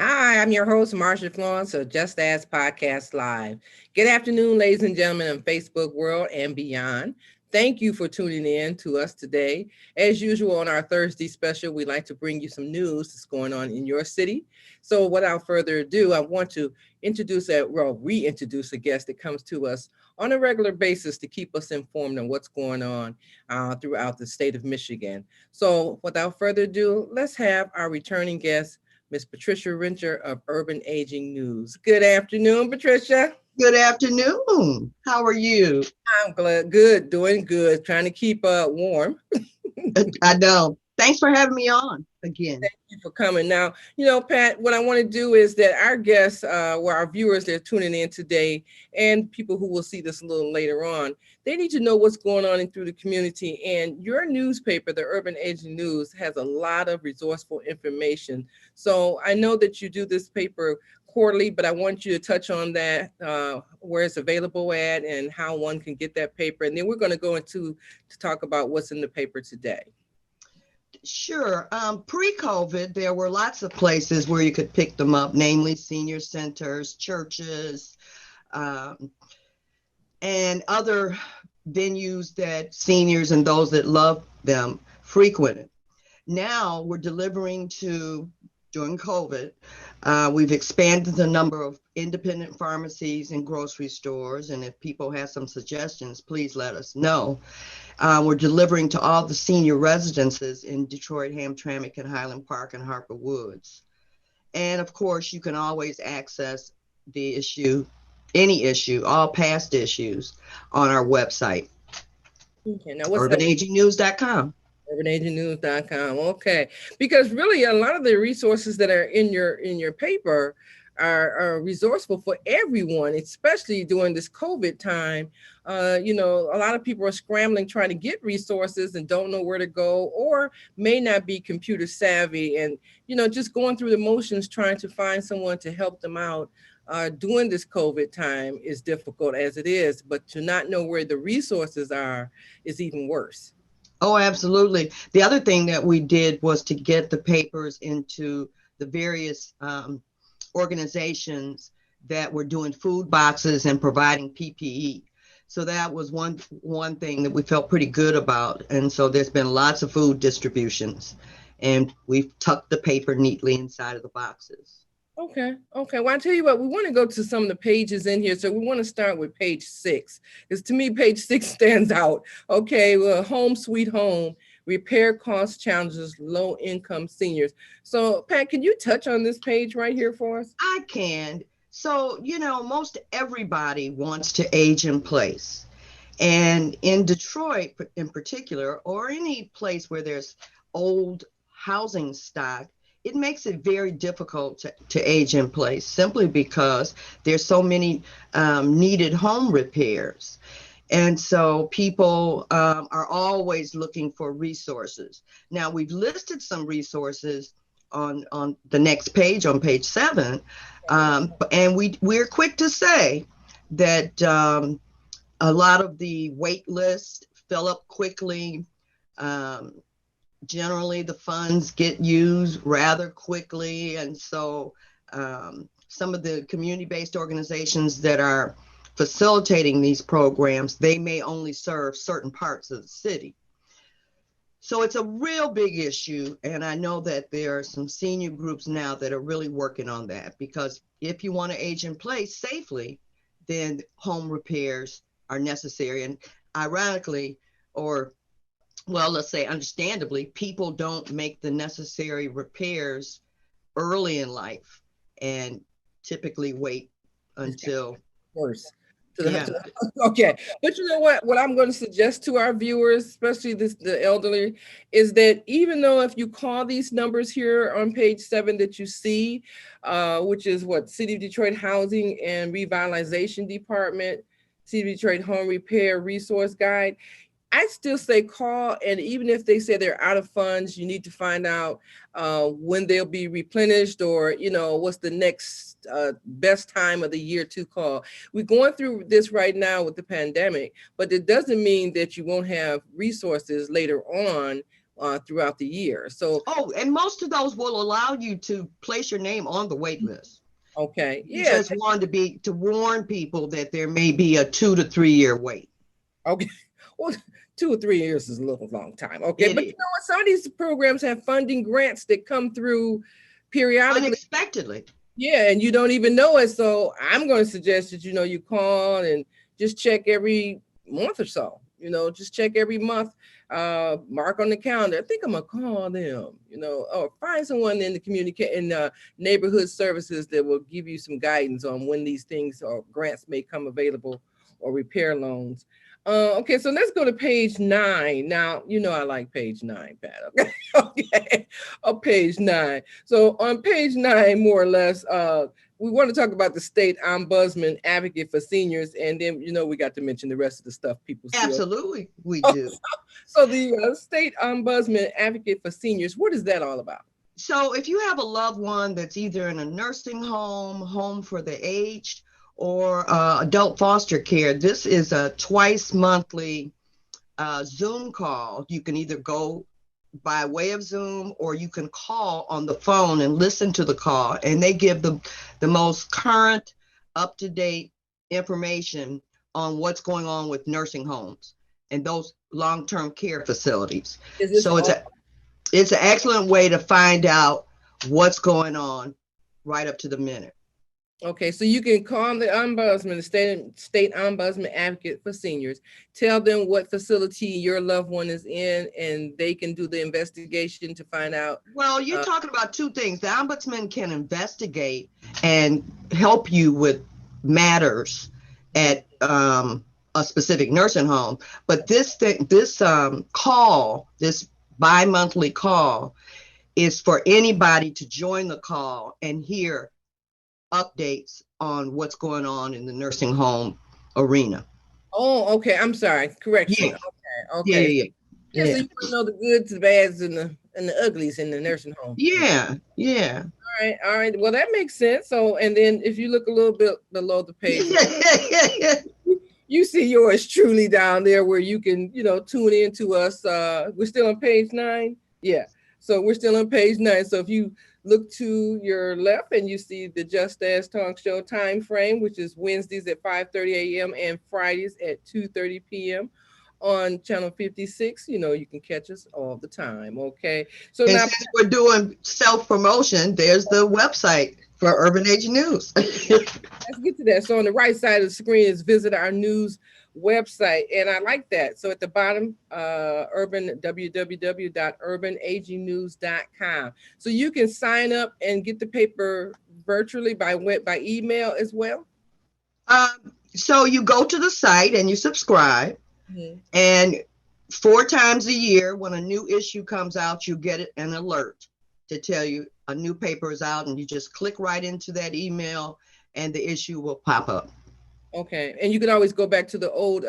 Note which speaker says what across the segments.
Speaker 1: Hi, I'm your host, Marsha Florence of Just Ask Podcast Live. Good afternoon, ladies and gentlemen in Facebook world and beyond. Thank you for tuning in to us today. As usual, on our Thursday special, we like to bring you some news that's going on in your city. So without further ado, I want to reintroduce a guest that comes to us on a regular basis to keep us informed on what's going on throughout the state of Michigan. So without further ado, let's have our returning guest, Miss Patricia Rencher of Urban Aging News. Good afternoon, Patricia.
Speaker 2: Good afternoon. How are you?
Speaker 1: I'm glad, good, doing good, trying to keep warm.
Speaker 2: I know. Thanks for having me on again.
Speaker 1: Thank you for coming. Now, Pat, what I want to do is that our guests, our viewers that are tuning in today, and people who will see this a little later on, they need to know what's going on through the community. And your newspaper, the Urban Aging News, has a lot of resourceful information. So I know that you do this paper quarterly, but I want you to touch on that, where it's available at and how one can get that paper. And then we're going to go into to talk about what's in the paper today.
Speaker 2: Sure. Pre-COVID, there were lots of places where you could pick them up, namely senior centers, churches, and other venues that seniors and those that love them frequented. Now we're delivering during COVID, we've expanded the number of independent pharmacies and grocery stores. And if people have some suggestions, please let us know. We're delivering to all the senior residences in Detroit, Hamtramck, and Highland Park and Harper Woods. And of course, you can always access any issue, all past issues on our website, urbanagingnews.com.
Speaker 1: urbanagingnews.com. Okay. Because really a lot of the resources that are in your paper are resourceful for everyone, especially during this COVID time. A lot of people are scrambling, trying to get resources and don't know where to go, or may not be computer savvy, and, just going through the motions, trying to find someone to help them out during this COVID time is difficult as it is, but to not know where the resources are is even worse.
Speaker 2: Oh, absolutely. The other thing that we did was to get the papers into the various organizations that were doing food boxes and providing PPE. So that was one thing that we felt pretty good about. And so there's been lots of food distributions, and we've tucked the paper neatly inside of the boxes.
Speaker 1: Okay. Well, I tell you what, we want to go to some of the pages in here. So we want to start with page 6, because to me, page 6 stands out. Okay, well, Home Sweet Home, repair cost challenges, low income seniors. So Pat, can you touch on this page right here for us?
Speaker 2: I can. So, most everybody wants to age in place. And in Detroit in particular, or any place where there's old housing stock, it makes it very difficult to age in place, simply because there's so many needed home repairs. And so people are always looking for resources. Now, we've listed some resources on the next page, on page 7. And we're quick to say that a lot of the wait lists fill up quickly. Generally, the funds get used rather quickly. And so some of the community-based organizations that are facilitating these programs, they may only serve certain parts of the city. So it's a real big issue. And I know that there are some senior groups now that are really working on that, because if you want to age in place safely, then home repairs are necessary. And ironically, let's say understandably, people don't make the necessary repairs early in life and typically wait until
Speaker 1: worse.
Speaker 2: Yeah.
Speaker 1: Okay, but you know what I'm going to suggest to our viewers, especially the elderly, is that even though if you call these numbers here on page 7 that you see, which is what City of Detroit Housing and Revitalization Department, City of Detroit Home Repair Resource Guide, I still say call, and even if they say they're out of funds, you need to find out when they'll be replenished, or what's the next best time of the year to call. We're going through this right now with the pandemic, but it doesn't mean that you won't have resources later on throughout the year. So,
Speaker 2: and most of those will allow you to place your name on the wait list.
Speaker 1: okay,
Speaker 2: You
Speaker 1: yeah,
Speaker 2: just want to warn people that there may be a 2 to 3 year wait.
Speaker 1: okay. Well, 2 or 3 years is a little long time. Okay, but you
Speaker 2: Is.
Speaker 1: know what? Some of these programs have funding grants that come through periodically.
Speaker 2: Unexpectedly.
Speaker 1: Yeah, and you don't even know it. So I'm going to suggest that you call and just check every month or so. Just check every month. Mark on the calendar. I think I'm gonna call them. Or find someone in the neighborhood services that will give you some guidance on when these things or grants may come available, or repair loans. Okay, so let's go to page 9. Now, I like page 9, Pat. Okay, okay, page 9. So on page 9, more or less, we want to talk about the state ombudsman advocate for seniors, and then we got to mention the rest of the stuff people see.
Speaker 2: Absolutely, we do.
Speaker 1: So the state ombudsman advocate for seniors, what is that all about?
Speaker 2: So if you have a loved one that's either in a nursing home for the aged, or adult foster care, this is a twice monthly Zoom call. You can either go by way of Zoom, or you can call on the phone and listen to the call, and they give the most current, up-to-date information on what's going on with nursing homes and those long-term care facilities. So it's an excellent way to find out what's going on right up to the minute.
Speaker 1: Okay, so you can call the ombudsman, the state ombudsman advocate for seniors, tell them what facility your loved one is in, and they can do the investigation to find out.
Speaker 2: Well, you're talking about two things. The ombudsman can investigate and help you with matters at a specific nursing home. But this call, this bi-monthly call, is for anybody to join the call and hear updates on what's going on in the nursing home arena.
Speaker 1: Oh, okay. I'm sorry. Correction.
Speaker 2: Yeah.
Speaker 1: Okay. Yeah. So you want to know the goods, the bads, and the uglies in the nursing home.
Speaker 2: Yeah.
Speaker 1: All right. Well, that makes sense. So, and then if you look a little bit below the page, you see yours truly down there, where you can, tune in to us. We're still on page 9. Yeah. So we're still on page 9. So if you look to your left and you see the Just As Talk Show time frame, which is Wednesdays at 5:30 a.m. and Fridays at 2:30 p.m. on channel 56, you can catch us all the time. Okay. So
Speaker 2: and
Speaker 1: now,
Speaker 2: since we're doing self-promotion, there's the website for Urban Age News.
Speaker 1: let's get to that. So on the right side of the screen is visit our news website, and I like that. So at the bottom, www.urbanagingnews.com. So you can sign up and get the paper virtually by email as well.
Speaker 2: So you go to the site and you subscribe, and 4 times a year, when a new issue comes out, you get an alert to tell you a new paper is out, and you just click right into that email, and the issue will pop up.
Speaker 1: Okay, and you can always go back to the old.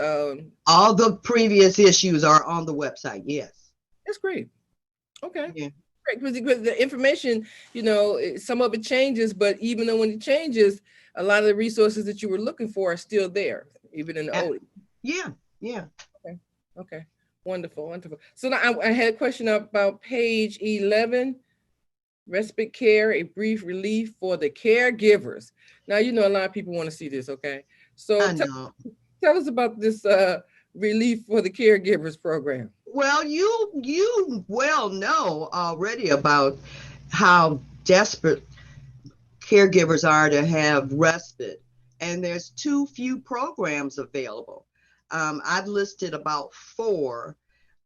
Speaker 2: All the previous issues are on the website. Yes,
Speaker 1: that's great. Okay,
Speaker 2: yeah.
Speaker 1: Great, because the information, some of it changes, but even though when it changes, a lot of the resources that you were looking for are still there, even in the old.
Speaker 2: Yeah.
Speaker 1: Okay. Wonderful. So now I had a question about page 11. Respite care, a brief relief for the caregivers. Now, a lot of people want to see this. Okay. So tell us about this relief for the caregivers program.
Speaker 2: Well, you well know already about how desperate caregivers are to have respite, and there's too few programs available. I've listed about 4.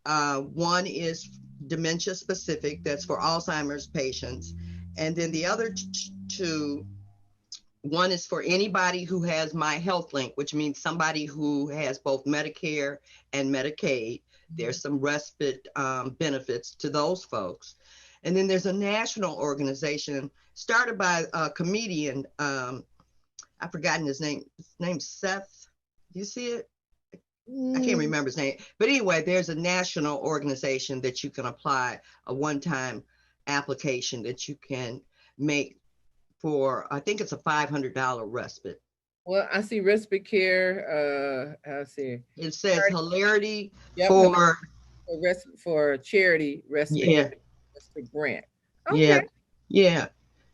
Speaker 2: One is dementia specific, that's for Alzheimer's patients, and then the other 2 One is for anybody who has My Health Link, which means somebody who has both Medicare and Medicaid. There's some respite benefits to those folks. And then there's a national organization started by a comedian. I've forgotten his name. His name's Seth. You see it? I can't remember his name. But anyway, there's a national organization that you can apply, a one-time application that you can make for, I think it's a $500 respite.
Speaker 1: Well, I see respite care. I see.
Speaker 2: It says hilarity
Speaker 1: Yep, for charity respite.
Speaker 2: Yeah.
Speaker 1: Respite grant. Okay.
Speaker 2: Yeah.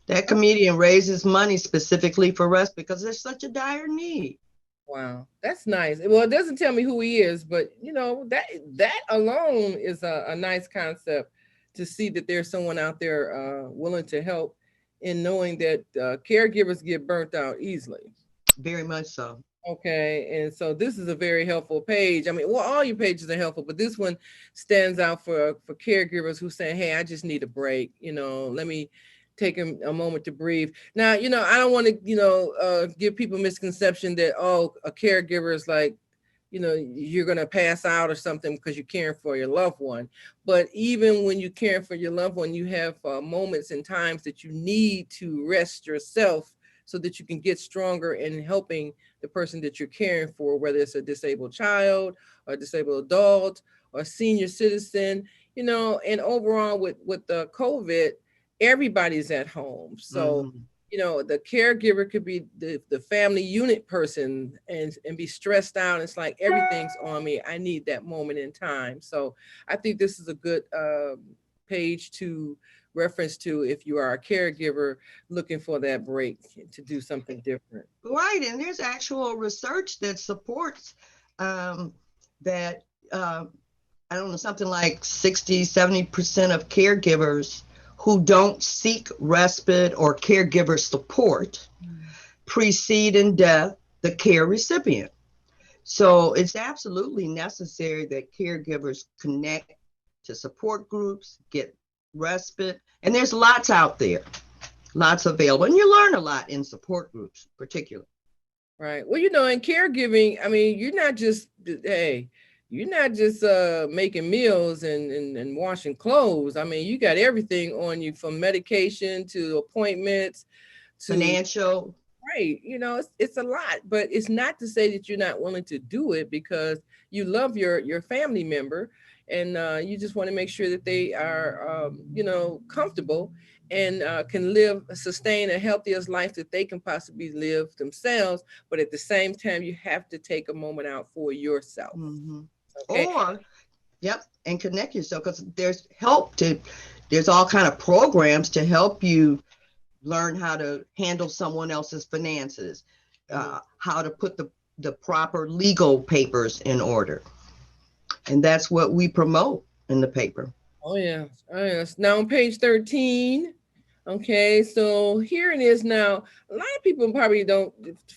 Speaker 2: That comedian raises money specifically for respite because there's such a dire need.
Speaker 1: Wow, that's nice. Well, it doesn't tell me who he is, but you know, that alone is a nice concept to see that there's someone out there willing to help, in knowing that caregivers get burnt out easily.
Speaker 2: Very much so.
Speaker 1: Okay, and so this is a very helpful page. I mean, well, all your pages are helpful, but this one stands out for caregivers who say, "Hey, I just need a break. You know, let me take a moment to breathe." Now, you know, I don't want to, give people misconception that, oh, a caregiver is like, you know, you're going to pass out or something because you're caring for your loved one. But even when you're caring for your loved one, you have moments and times that you need to rest yourself so that you can get stronger in helping the person that you're caring for, whether it's a disabled child or a disabled adult or senior citizen, you know. And overall with the COVID, everybody's at home. So, you know, the caregiver could be the family unit person and be stressed out. It's like, everything's on me. I need that moment in time. So I think this is a good page to reference to if you are a caregiver looking for that break to do something different.
Speaker 2: Right. And there's actual research that supports that, I don't know, something like 60, 70% of caregivers who don't seek respite or caregiver support precede in death the care recipient. So it's absolutely necessary that caregivers connect to support groups, get respite, and there's lots out there, lots available, and you learn a lot in support groups, particularly.
Speaker 1: Right. Well, you know, in caregiving, I mean, you're not just making meals and washing clothes. I mean, you got everything on you, from medication to appointments to
Speaker 2: financial.
Speaker 1: Right. You know, it's a lot, but it's not to say that you're not willing to do it, because you love your family member, and you just want to make sure that they are, you know, comfortable and can sustain a healthiest life that they can possibly live themselves. But at the same time, you have to take a moment out for yourself.
Speaker 2: Okay. Or, and connect yourself, because there's there's all kind of programs to help you learn how to handle someone else's finances, how to put the proper legal papers in order. And that's what we promote in the paper.
Speaker 1: Oh, yes. Oh, yes. Now on page 13, okay, so here it is now. A lot of people probably don't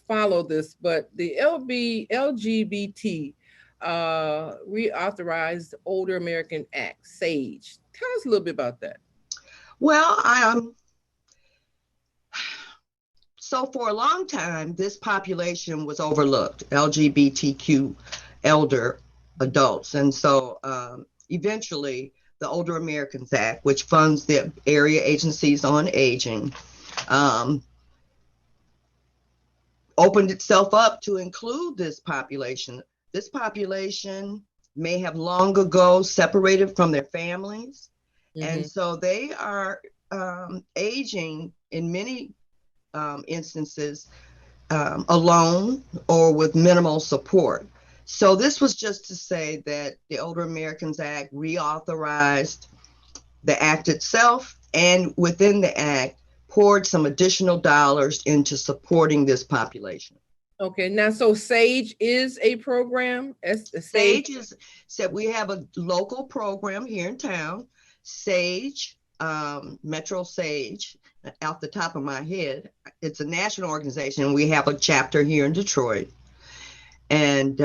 Speaker 1: follow this, but the lgbt Reauthorized Older American Act, SAGE. Tell us a little bit about that.
Speaker 2: Well, so for a long time, this population was overlooked, LGBTQ elder adults. And so eventually the Older Americans Act, which funds the area agencies on aging, opened itself up to include this population. This population may have long ago separated from their families. And so they are aging in many instances alone or with minimal support. So this was just to say that the Older Americans Act reauthorized the act itself, and within the act poured some additional dollars into supporting this population.
Speaker 1: Okay, now so SAGE is a program?
Speaker 2: SAGE is, so we have a local program here in town, SAGE, Metro SAGE, off the top of my head. It's a national organization. We have a chapter here in Detroit. And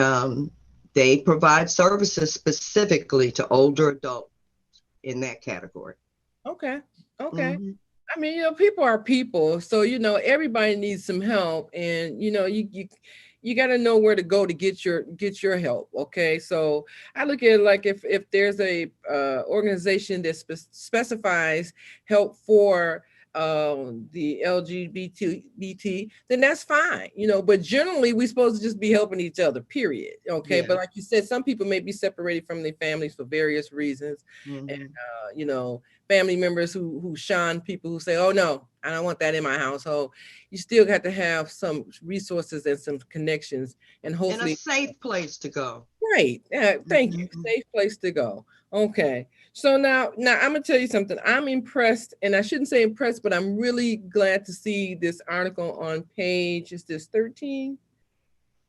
Speaker 2: they provide services specifically to older adults in that category.
Speaker 1: Okay. I mean, people are people, so everybody needs some help, and you got to know where to go to get your help. Okay, so I look at it like if there's a organization that specifies help for the LGBT, then that's fine. But generally, we're supposed to just be helping each other. Period. Okay,
Speaker 2: Yeah.
Speaker 1: but like you said, some people may be separated from their families for various reasons, and
Speaker 2: Hmm.
Speaker 1: family members who shun people who say, "Oh no, I don't want that in my household." You still got to have some resources and some connections, and
Speaker 2: And a
Speaker 1: hopefully,
Speaker 2: safe place to go.
Speaker 1: right. Yeah, thank you.
Speaker 2: Hmm.
Speaker 1: Safe place to go. Okay. So now I'm gonna tell you something. I'm impressed, and I shouldn't say impressed, but I'm really glad to see this article on page. Is this 13?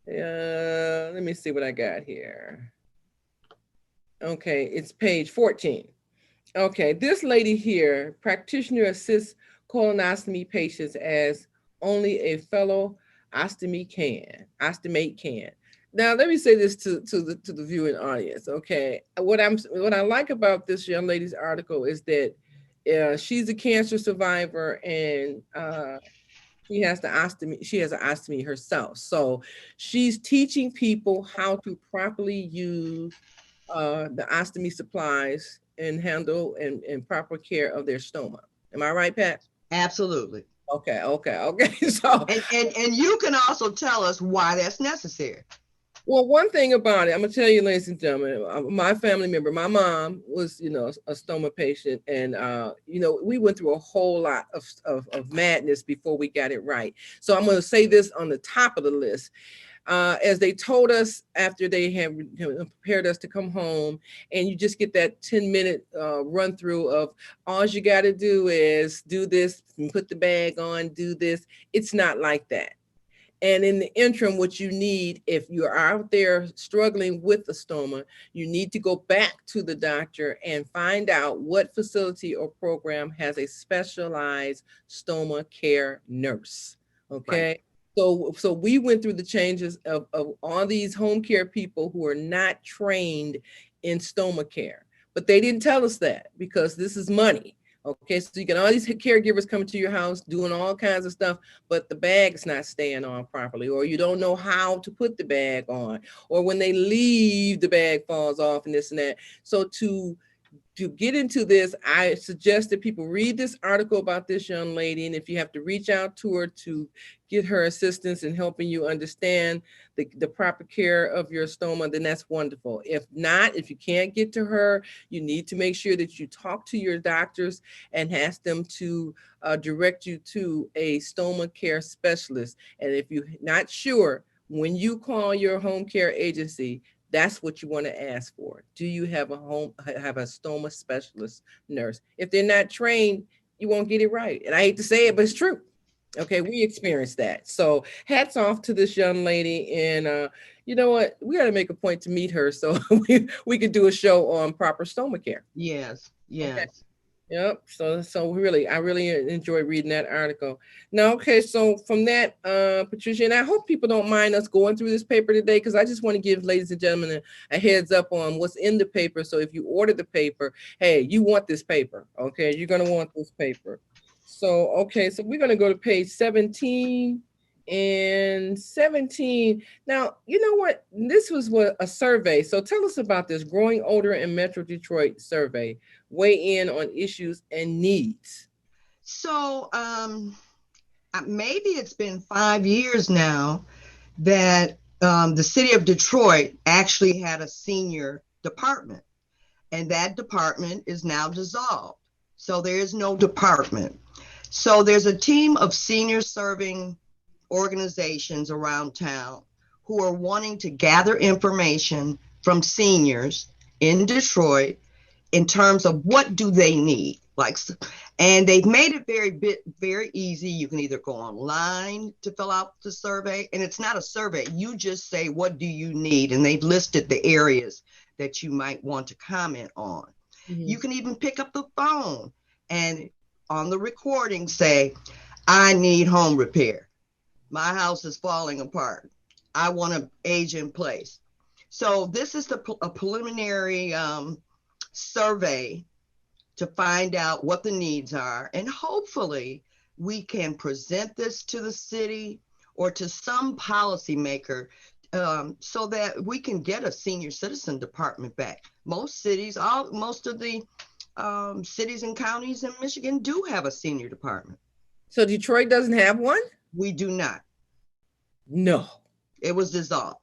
Speaker 1: Let me see what I got here. Okay, it's page 14. Okay, this lady here, practitioner assists colonoscopy patients as only a fellow ostomate can. Now, let me say this to the viewing audience. Okay, what I like about this young lady's article is that she's a cancer survivor, and she has an ostomy herself. So she's teaching people how to properly use the ostomy supplies and handle and proper care of their stoma. Am I right, Pat?
Speaker 2: Absolutely.
Speaker 1: Okay, okay, okay. So,
Speaker 2: And you can also tell us why that's necessary.
Speaker 1: well, one thing about it, I'm gonna tell you, ladies and gentlemen, my family member, my mom was, a stoma patient, and we went through a whole lot of madness before we got it right. So I'm gonna say this on the top of the list. As they told us after they had prepared us to come home, and you just get that 10-minute run through of all you got to do is do this, and put the bag on, do this. It's not like that. And in the interim, what you need, if you're out there struggling with the stoma, you need to go back to the doctor and find out what facility or program has a specialized stoma care nurse.
Speaker 2: Right.
Speaker 1: Okay. So we went through the changes of all these home care people who are not trained in stoma care. But they didn't tell us that because this is money. Okay, so you get all these caregivers coming to your house doing all kinds of stuff, but the bag's not staying on properly, or you don't know how to put the bag on, or when they leave, the bag falls off and this and that. So to get into this, I suggest that people read this article about this young lady. And if you have to reach out to her to get her assistance in helping you understand the proper care of your stoma, then that's wonderful. If not, if you can't get to her, you need to make sure that you talk to your doctors and ask them to direct you to a stoma care specialist. And if you're not sure, when you call your home care agency, that's what you want to ask for. Do you have a stoma specialist nurse? If they're not trained, you won't get it right. And I hate to say it, but it's true. Okay, we experienced that. So hats off to this young lady. And you know what? We got to make a point to meet her so we could do a show on proper stoma care.
Speaker 2: Yes.
Speaker 1: Okay.
Speaker 2: Yes.
Speaker 1: Yep. So really, I really enjoyed reading that article. Now, okay, so from that, Patricia, and I hope people don't mind us going through this paper today, because I just want to give ladies and gentlemen a heads up on what's in the paper. So if you order the paper, hey, you want this paper. Okay, you're gonna want this paper. So okay, so we're gonna go to page 17 and 17. Now, you know what? This was a survey. So tell us about this Growing Older in Metro Detroit survey. Weigh in on issues and needs.
Speaker 2: So maybe it's been 5 years now that the city of Detroit actually had a senior department, and that department is now dissolved. So there is no department. So there's a team of senior serving organizations around town who are wanting to gather information from seniors in Detroit in terms of what do they need. And they've made it very easy. You can either go online to fill out the survey, and it's not a survey. You just say, what do you need? And they've listed the areas that you might want to comment on. Mm-hmm. You can even pick up the phone and on the recording say, I need home repair. My house is falling apart. I want to age in place. So this is a preliminary survey to find out what the needs are. And hopefully we can present this to the city or to some policymaker so that we can get a senior citizen department back. Most cities, most of the cities and counties in Michigan do have a senior department.
Speaker 1: So Detroit doesn't have one?
Speaker 2: We do not.
Speaker 1: No.
Speaker 2: It was dissolved.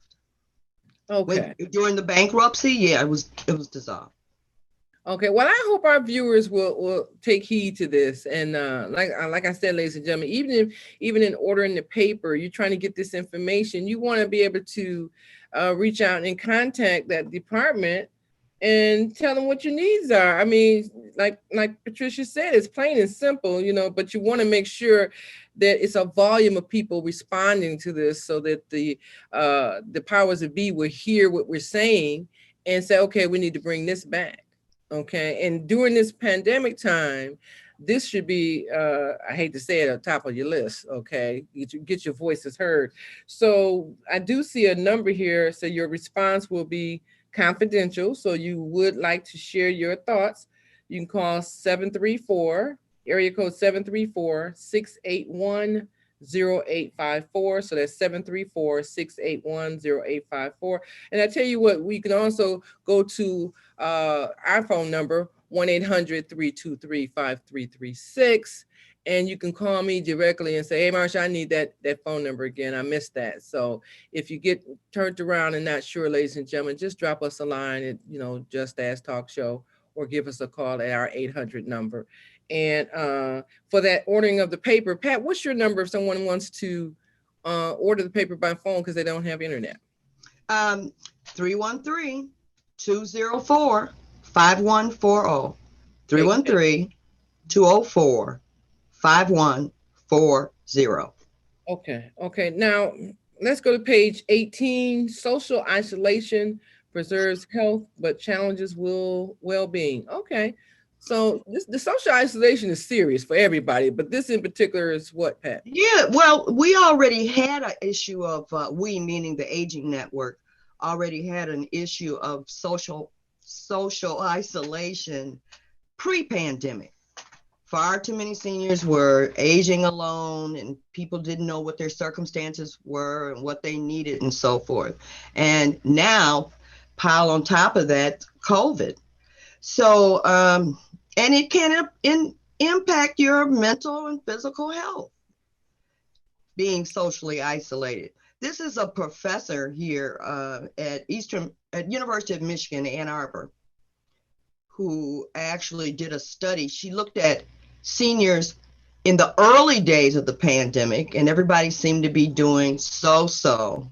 Speaker 1: Okay.
Speaker 2: During the bankruptcy, yeah, it was dissolved.
Speaker 1: Okay. Well, I hope our viewers will take heed to this. And like I said, ladies and gentlemen, even in ordering the paper, you're trying to get this information, you want to be able to reach out and contact that department and tell them what your needs are. I mean, like Patricia said, it's plain and simple, but you want to make sure that it's a volume of people responding to this so that the powers that be will hear what we're saying and say, okay, we need to bring this back. Okay. And during this pandemic time, this should be, I hate to say it, at the top of your list. Okay. Get your voices heard. So I do see a number here. So your response will be confidential. So you would like to share your thoughts. You can call 734, area code 734-681-0854. So that's 734-681-0854. And I tell you what, we can also go to our phone number, 1-800-323-5336. And you can call me directly and say, hey, Marsha, I need that phone number again. I missed that. So if you get turned around and not sure, ladies and gentlemen, just drop us a line at, Just Ask Talk Show, or give us a call at our 800 number. And for that ordering of the paper, Pat, what's your number if someone wants to order the paper by phone because they don't have internet?
Speaker 2: 313-204-5140. 313-204-5140.
Speaker 1: Okay. Now let's go to page 18. Social isolation preserves health, but challenges well-being. Okay. So the social isolation is serious for everybody, but this in particular is what, Pat?
Speaker 2: Yeah, well, we already had an issue of, we meaning the Aging Network, already had an issue of social isolation pre-pandemic. Far too many seniors were aging alone, and people didn't know what their circumstances were and what they needed and so forth. And now, pile on top of that, COVID. So, and it can impact your mental and physical health, being socially isolated. This is a professor here at University of Michigan, Ann Arbor, who actually did a study. She looked at seniors in the early days of the pandemic, and everybody seemed to be doing so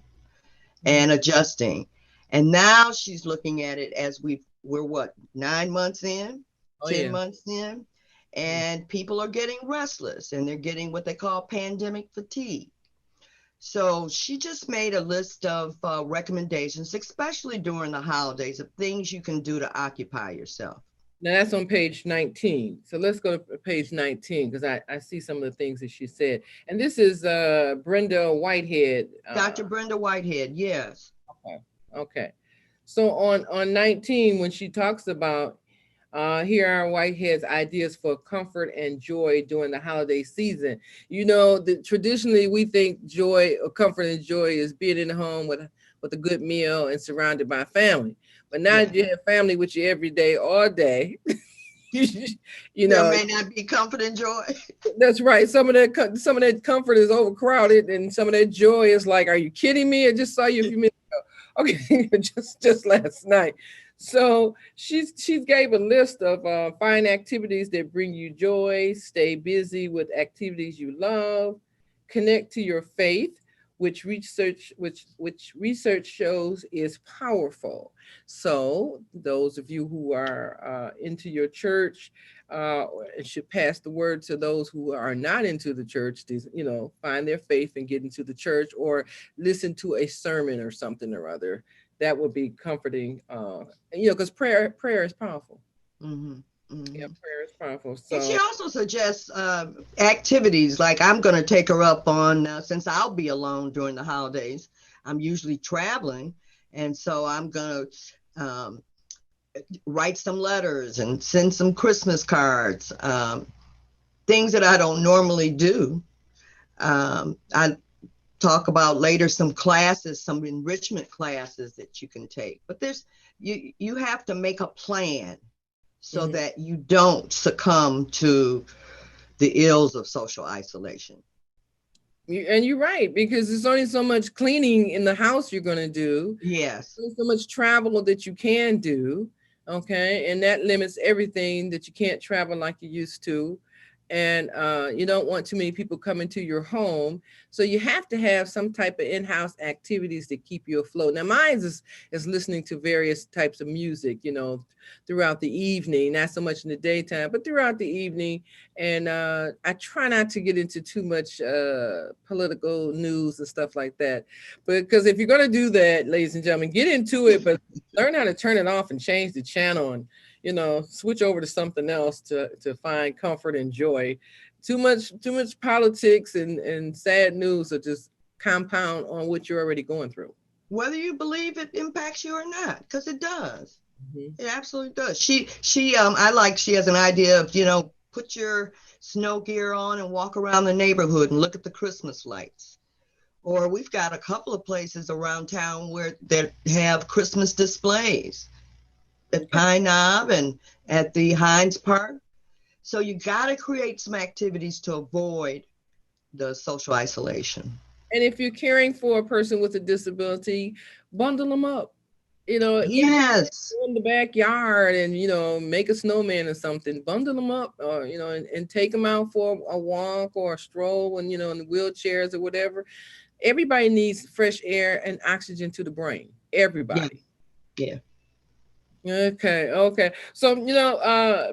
Speaker 2: and adjusting. And now she's looking at it as we're what, 9 months in, 10 months in, and people are getting restless and they're getting what they call pandemic fatigue. So she just made a list of recommendations, especially during the holidays, of things you can do to occupy yourself.
Speaker 1: Now that's on page 19. So let's go to page 19 because I see some of the things that she said. And this is Brenda Whitehead.
Speaker 2: Dr. Brenda Whitehead, yes.
Speaker 1: Okay. So on 19, when she talks about here are Whitehead's ideas for comfort and joy during the holiday season. Traditionally we think joy or comfort and joy is being in the home with a good meal and surrounded by family. But now that you have family with you every day, all day,
Speaker 2: there may not be comfort and joy.
Speaker 1: That's right. Some of that comfort is overcrowded, and some of that joy is like, are you kidding me? I just saw you a few minutes ago. Okay, just last night. So she's gave a list of fine activities that bring you joy. Stay busy with activities you love. Connect to your faith, which research shows is powerful. So those of you who are into your church should pass the word to those who are not into the church to, find their faith and get into the church, or listen to a sermon or something or other. That would be comforting, because prayer is powerful. Mm-hmm. Mm-hmm. Yeah, prayer is powerful. So,
Speaker 2: and she also suggests activities, like I'm going to take her up on, since I'll be alone during the holidays, I'm usually traveling. And so I'm going to write some letters and send some Christmas cards, things that I don't normally do. I talk about later some classes, some enrichment classes that you can take. But you have to make a plan so that you don't succumb to the ills of social isolation.
Speaker 1: And you're right, because there's only so much cleaning in the house you're going to do.
Speaker 2: Yes.
Speaker 1: There's so much travel that you can do. Okay. And that limits everything that you can't travel like you used to. And you don't want too many people coming to your home. So you have to have some type of in-house activities to keep you afloat. Now, mine is listening to various types of music, throughout the evening, not so much in the daytime, but throughout the evening. And I try not to get into too much political news and stuff like that. But because if you're going to do that, ladies and gentlemen, get into it, but learn how to turn it off and change the channel and switch over to something else to find comfort and joy. Too much politics and sad news are just compound on what you're already going through.
Speaker 2: Whether you believe it impacts you or not, because it does.
Speaker 1: Mm-hmm.
Speaker 2: It absolutely does. She has an idea of, put your snow gear on and walk around the neighborhood and look at the Christmas lights. Or we've got a couple of places around town where they have Christmas displays at Pine Knob and at the Hines Park. So you got to create some activities to avoid the social isolation.
Speaker 1: And if you're caring for a person with a disability, bundle them up.
Speaker 2: Yes.
Speaker 1: In the backyard and make a snowman or something. Bundle them up, or and take them out for a walk or a stroll, and in the wheelchairs or whatever. Everybody needs fresh air and oxygen to the brain. Everybody.
Speaker 2: Yeah.
Speaker 1: Okay. So,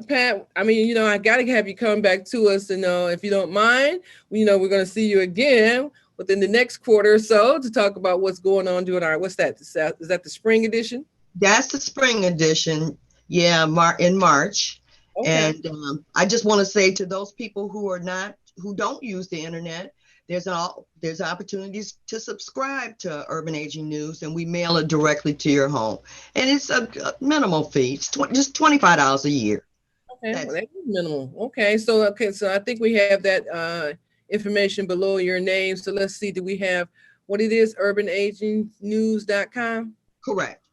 Speaker 1: Pat, I got to have you come back to us, if you don't mind, we're going to see you again within the next quarter or so to talk about what's going on during what's that? Is that the spring edition?
Speaker 2: That's the spring edition. Yeah, in March. Okay. And I just want to say to those people who don't use the internet, there's opportunities to subscribe to Urban Aging News, and we mail it directly to your home. And it's a minimal fee. It's just $25 a year.
Speaker 1: Okay, well, that is minimal. Okay, so I think we have that information below your name. So let's see, do we have what it is? urbanagingnews.com?
Speaker 2: Correct.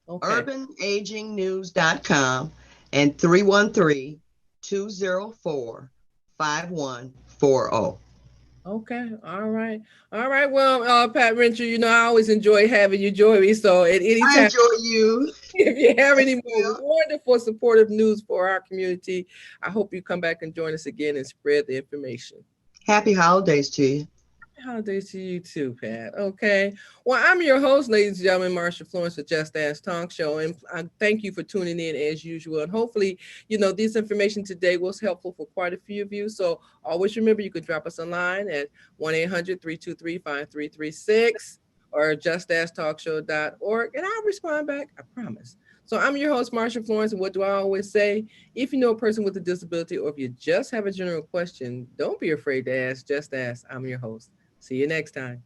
Speaker 1: Okay.
Speaker 2: urbanagingnews.com and 313-204-5140.
Speaker 1: Okay. All right. Well, Pat Rencher, I always enjoy having you join me. So at any time,
Speaker 2: I enjoy you.
Speaker 1: If you have any more wonderful supportive news for our community, I hope you come back and join us again and spread the information.
Speaker 2: Happy holidays to you.
Speaker 1: Happy holidays to you too, Pat. Okay. Well, I'm your host, ladies and gentlemen, Marsha Florence of Just Ask Talk Show. And I thank you for tuning in as usual. And hopefully, this information today was helpful for quite a few of you. So always remember, you can drop us a line at 1-800-323-5336 or justasktalkshow.org. And I'll respond back. I promise. So I'm your host, Marsha Florence, and what do I always say? If you know a person with a disability or if you just have a general question, don't be afraid to ask. Just ask. I'm your host. See you next time.